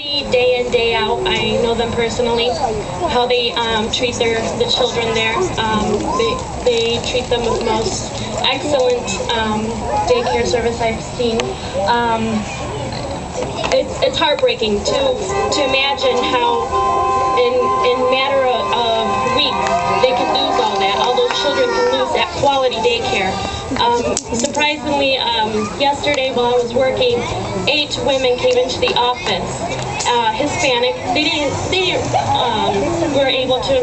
Day in, day out. I know them personally, how they treat the children there. They treat them with the most excellent daycare service I've seen. It's heartbreaking to imagine how in matter of weeks they can lose all those children can lose that quality daycare. Surprisingly, yesterday while I was working, 8 women came into the office, Hispanic. They were able to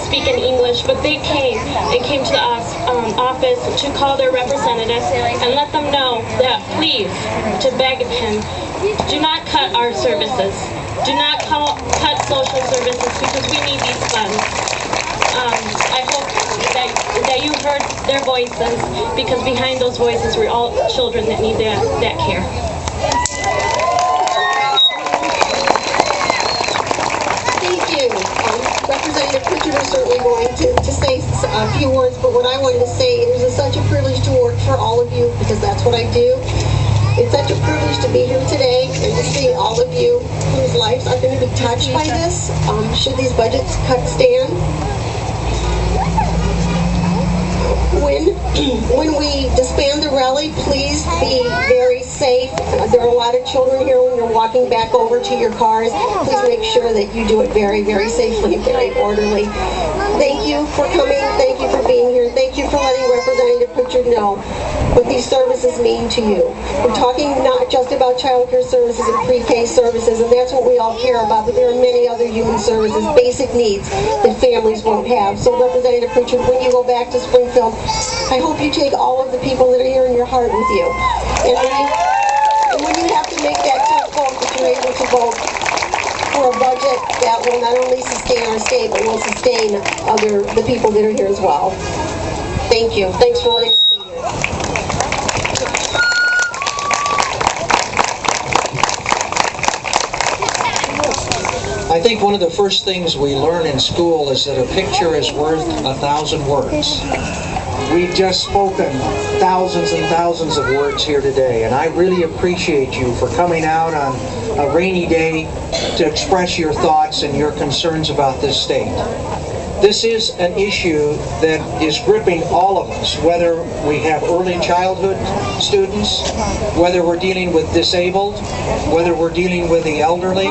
speak in English, but they came to the office to call their representatives and let them know that please, to beg of him, do not cut our services. Do not cut social services because we need these funds. I hope that you heard their voices, because behind those voices we're all children that need that care. Thank you. Representative Pritchard is certainly going to say a few words, but what I wanted to say, it is such a privilege to work for all of you, because that's what I do. It's such a privilege to be here today and to see all of you whose lives are going to be touched by this, should these budgets cuts stand. When we disband the rally, please be very safe. There are a lot of children here. When you're walking back over to your cars, please make sure that you do it very, very safely and very orderly. Thank you for coming. Thank you for being here. Thank you for letting Representative Pritchard know what these services mean to you. We're talking not just about child care services and pre-K services, and that's what we all care about, but there are many other human services, basic needs that families won't have. So Representative Pritchard, when you go back to Springfield, I hope you take all of the people that are here in your heart with you. And when you have to make that tough vote, that you're able to vote for a budget that will not only sustain our state, but will sustain the people that are here as well. Thank you. Thanks for letting us be here. I think one of the first things we learn in school is that a picture is worth 1,000 words. We've just spoken thousands and thousands of words here today, and I really appreciate you for coming out on a rainy day to express your thoughts and your concerns about this state. This is an issue that is gripping all of us, whether we have early childhood students, whether we're dealing with disabled, whether we're dealing with the elderly,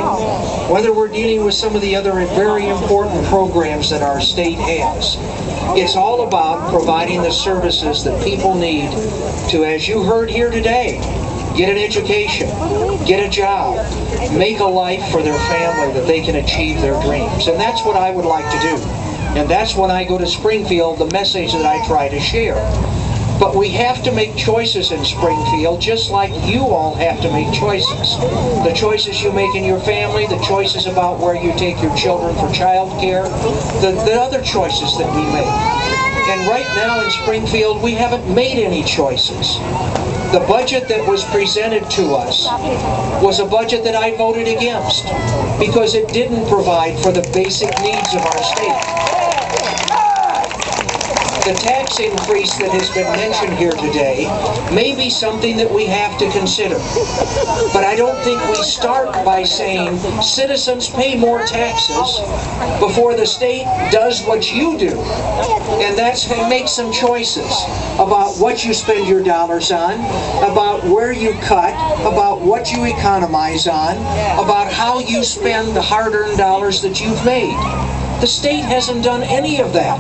whether we're dealing with some of the other very important programs that our state has. It's all about providing the services that people need to, as you heard here today, get an education, get a job, make a life for their family that they can achieve their dreams. And that's what I would like to do. And that's when I go to Springfield, the message that I try to share. But we have to make choices in Springfield, just like you all have to make choices. The choices you make in your family, the choices about where you take your children for child care, the other choices that we make. And right now in Springfield, we haven't made any choices. The budget that was presented to us was a budget that I voted against because it didn't provide for the basic needs of our state. The tax increase that has been mentioned here today may be something that we have to consider. But I don't think we start by saying citizens pay more taxes before the state does what you do. And that's make some choices about what you spend your dollars on, about where you cut, about what you economize on, about how you spend the hard-earned dollars that you've made. The state hasn't done any of that.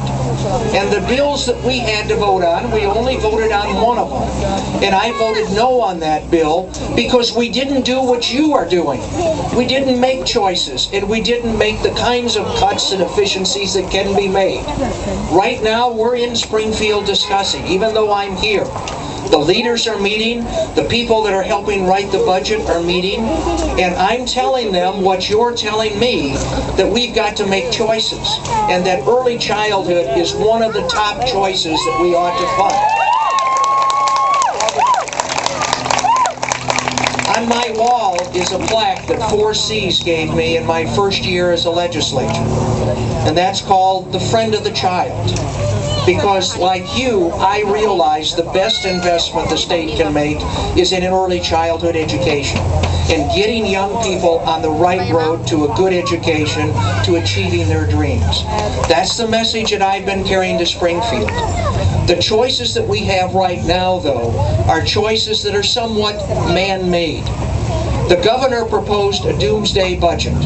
And the bills that we had to vote on, we only voted on one of them. And I voted no on that bill because we didn't do what you are doing. We didn't make choices, and we didn't make the kinds of cuts and efficiencies that can be made. Right now, we're in Springfield discussing, even though I'm here. The leaders are meeting, the people that are helping write the budget are meeting, and I'm telling them what you're telling me, that we've got to make choices, and that early childhood is one of the top choices that we ought to fund. On my wall is a plaque that 4Cs gave me in my first year as a legislator, and that's called the Friend of the Child. Because, like you, I realize the best investment the state can make is in an early childhood education. in getting young people on the right road to a good education, to achieving their dreams. That's the message that I've been carrying to Springfield. The choices that we have right now, though, are choices that are somewhat man-made. The governor proposed a doomsday budget.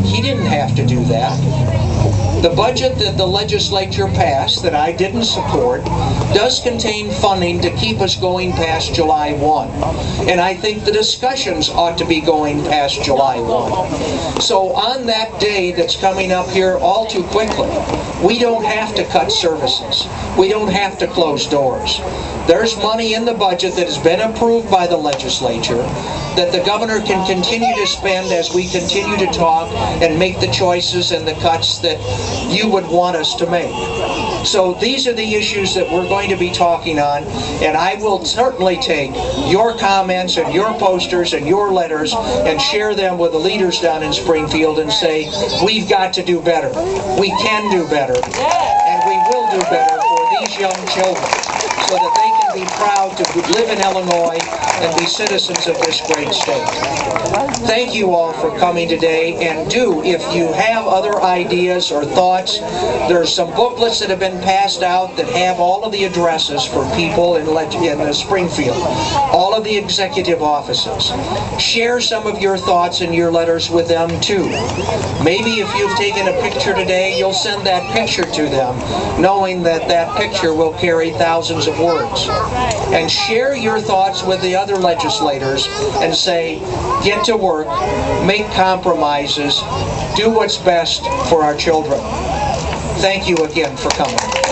He didn't have to do that. The budget that the legislature passed, that I didn't support, does contain funding to keep us going past July 1. And I think the discussions ought to be going past July 1. So on that day that's coming up here all too quickly, we don't have to cut services. We don't have to close doors. There's money in the budget that has been approved by the legislature that the governor can continue to spend as we continue to talk and make the choices and the cuts that you would want us to make. So these are the issues that we're going to be talking on, and I will certainly take your comments and your posters and your letters and share them with the leaders down in Springfield and say, we've got to do better. We can do better, and we will do better for these young children so that they can be proud to live in Illinois and be citizens of this great state. Thank you all for coming today, and if you have other ideas or thoughts, there's some booklets that have been passed out that have all of the addresses for people in Springfield, all of the executive offices. Share some of your thoughts and your letters with them too. Maybe if you've taken a picture today, you'll send that picture to them, knowing that that picture will carry thousands of words. And share your thoughts with the other legislators and say, get to work, make compromises, do what's best for our children. Thank you again for coming.